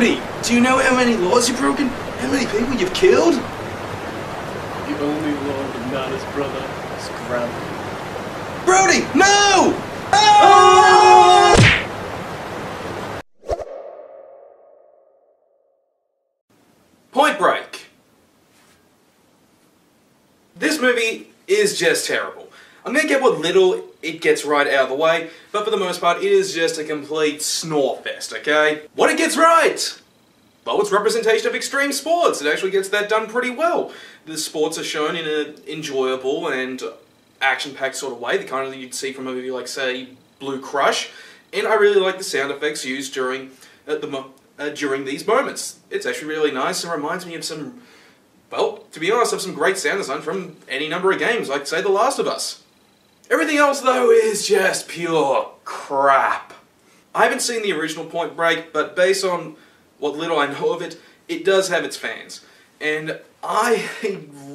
Brody, do you know how many laws you've broken? How many people you've killed? The only law that matters, brother, is gravity. Brody, no! Ah! Point Break. This movie is just terrible. I'm going to get what little it gets right out of the way, but for the most part, it is just a complete snore fest, okay? What it gets right! Well, it's representation of extreme sports. It actually gets that done pretty well. The sports are shown in an enjoyable and action-packed sort of way, the kind of you'd see from a movie like, say, Blue Crush, and I really like the sound effects used during these moments. It's actually really nice and reminds me of some, well, to be honest, of some great sound design from any number of games, like, say, The Last of Us. Everything else, though, is just pure crap. I haven't seen the original Point Break, but based on what little I know of it, it does have its fans. And I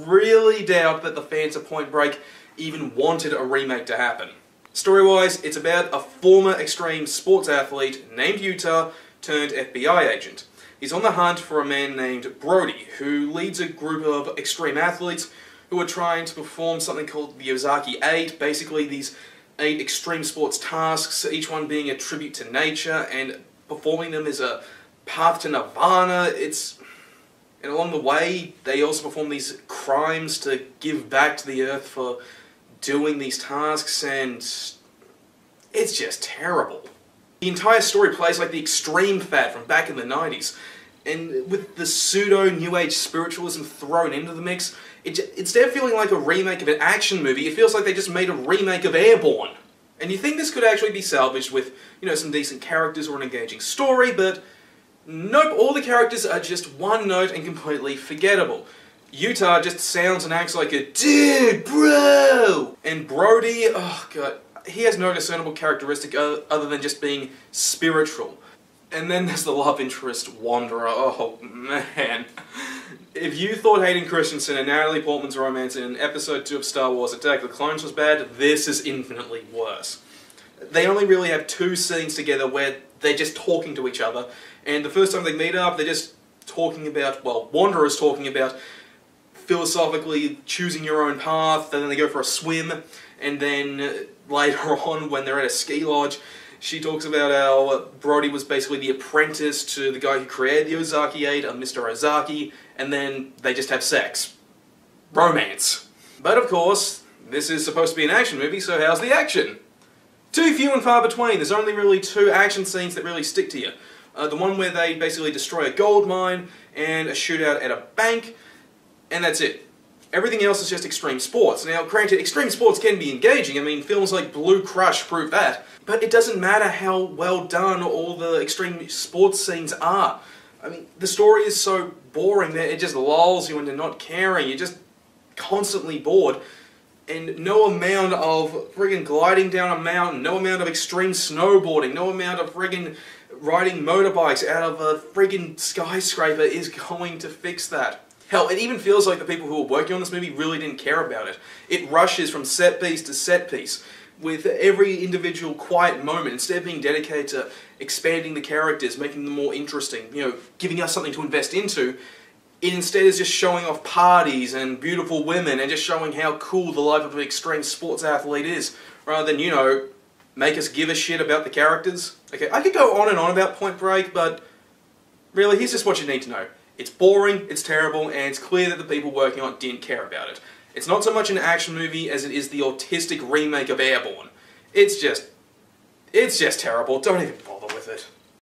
really doubt that the fans of Point Break even wanted a remake to happen. Story-wise, it's about a former extreme sports athlete named Utah turned FBI agent. He's on the hunt for a man named Brody, who leads a group of extreme athletes who are trying to perform something called the Ozaki 8, basically these 8 extreme sports tasks, each one being a tribute to nature, and performing them is a path to nirvana. And along the way, they also perform these crimes to give back to the earth for doing these tasks, and it's just terrible. The entire story plays like the extreme fad from back in the 90s, and with the pseudo-New Age spiritualism thrown into the mix, instead of feeling like a remake of an action movie, it feels like they just made a remake of Airborne. And you think this could actually be salvaged with, you know, some decent characters or an engaging story, but nope, all the characters are just one note and completely forgettable. Utah just sounds and acts like a dude, bro! And Brody, oh god, he has no discernible characteristic other than just being spiritual. And then there's the love interest, Wanderer. Oh man. If you thought Hayden Christensen and Natalie Portman's romance in episode 2 of Star Wars Attack of the Clones was bad, this is infinitely worse. They only really have 2 scenes together where they're just talking to each other, and the first time they meet up, they're just talking about, well, Wanderer's talking about philosophically choosing your own path, and then they go for a swim, and then later on, when they're at a ski lodge, she talks about how Brody was basically the apprentice to the guy who created the Ozaki 8, Mr. Ozaki, and then they just have sex. Romance. But of course, this is supposed to be an action movie, so how's the action? Too few and far between. There's only really 2 action scenes that really stick to you. The one where they basically destroy a gold mine, and a shootout at a bank, and that's it. Everything else is just extreme sports. Now, granted, extreme sports can be engaging. I mean, films like Blue Crush prove that. But it doesn't matter how well done all the extreme sports scenes are. I mean, the story is so boring that it just lulls you into not caring. You're just constantly bored. And no amount of friggin' gliding down a mountain, no amount of extreme snowboarding, no amount of friggin' riding motorbikes out of a friggin' skyscraper is going to fix that. Hell, it even feels like the people who were working on this movie really didn't care about it. It rushes from set piece to set piece, with every individual quiet moment, instead of being dedicated to expanding the characters, making them more interesting, you know, giving us something to invest into, it instead is just showing off parties and beautiful women and just showing how cool the life of an extreme sports athlete is, rather than, you know, make us give a shit about the characters. Okay, I could go on and on about Point Break, but really, here's just what you need to know. It's boring, it's terrible, and it's clear that the people working on it didn't care about it. It's not so much an action movie as it is the autistic remake of Airborne. It's just terrible. Don't even bother with it.